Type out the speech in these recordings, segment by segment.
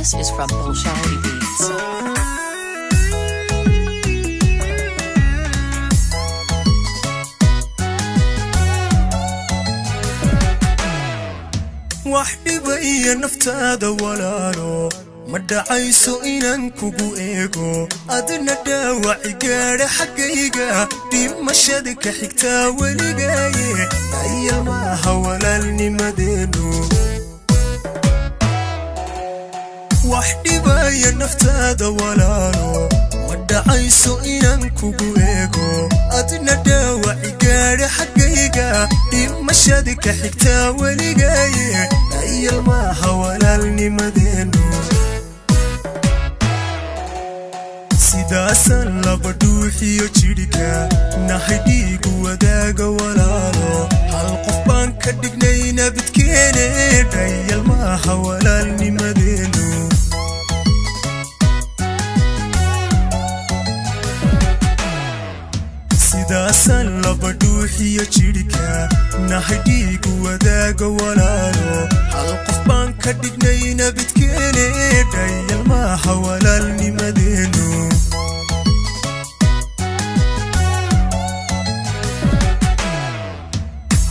This is from Bolshoi Beats. وحدي بي نفتاد ولالو مدعيسو إنان كوغو إيغو أدنا داوعي قاري حقيقا دي مشادك حكتا وليقاي دايا ما هولالني مدينو وحدي بي نفتاد ولالو مدعيسو إنان كوغو إيغو أدنا داوعي قاري حقيقا دي مشادك حكتا وليقاي دايا ما هولالني مدينو sidaasan laba dhuuxiyo jidhka naxidhiigu wadaaga walaalo hal qof baan ka dhignayna bidkeene dhayal maaha walaalnimadeenu sidaasan laba dhuuxiyo jidhka naxidhiigu wadaaga walaalo hal qof baan ka dhignayna bidkeene dhayal maaha walaalnimadeenu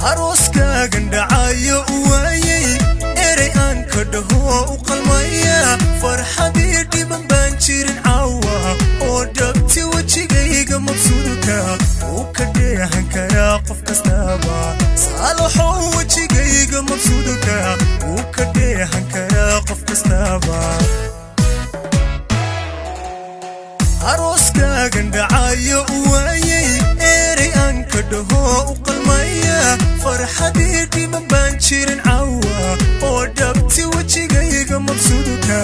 aroska gandhacayo uwaayay erey aan ka dhaho u qalmaya farxadii dhiban baan jirin caawa oo dhabti wejigayga mabsuudka uu ka dheehan karaa qof kastaaba saalaxow wejigayga mabsuudka uu ka dheehan karaa qof kastaaba aroska gandhacayo uwaayay erey aan ka dhaho u qalmaya farxadii dhiban baan jirin caawa oo dhabti wejigayga mabsuudka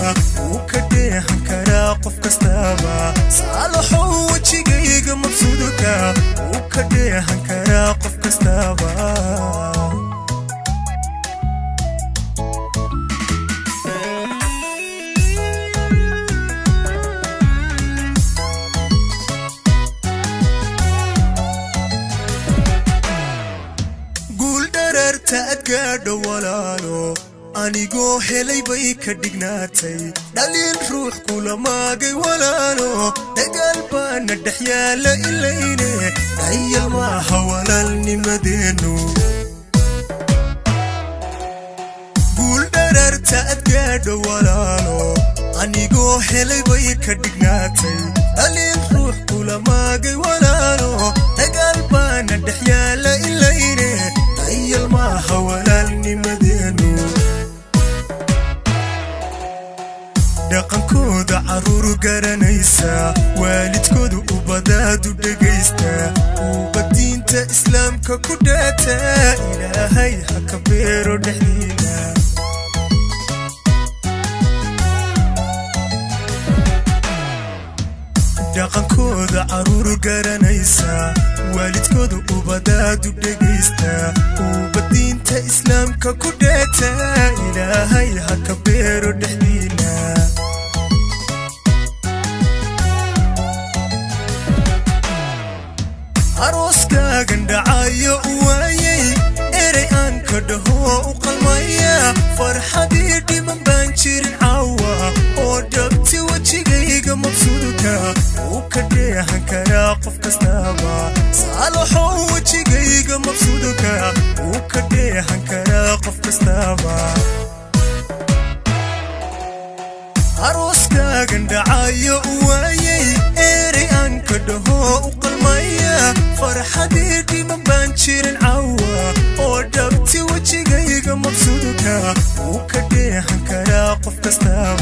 uu ka dheehan karaa qof kastaaba saalaxow wejigayga mabsuudka uu ka dheehan karaa qof kastaaba تأكد ولالو أنيقو هلي بيك دقناتي دليل روح كل ما قي ولالو دقلبان الدحيال إليني دايل ما هولالني مدينو قول درر تأكد ولالو أنيقو هلي بيك دقناتي دليل روح كل ما قي ولالو دقلبان الدحيال إليني دايل ما هولالني مدينو dhaqankooda caruur garanaysa waalidkooda ubadaadu dhagaysta uba diinta islaamka ku dhaata ilaahay ha ka beero dhexdiina dhaqankooda caruur garanaysa waalidkooda ubadaadu dhagaysta uba diinta islaamka ku dhaata ilaahay ha ka beero dhexdiina aroska gandhacayo uwaayay erey aan ka dhaho u qalmaya farxadii dhiban baan jirin caawa oo dhabti wejigayga mabsuudka uu ka dheehan karaa qof kastaaba saalaxow wejigayga mabsuudka uu ka dheehan karaa qof kastaaba aroska gandhacayo uwaayay erey aan ka dhaho u qalmaya farxadii dhiban baan jirin caawa oo dhabti wejigayga mabsuudka uu ka dheehan karaa qof kastaaba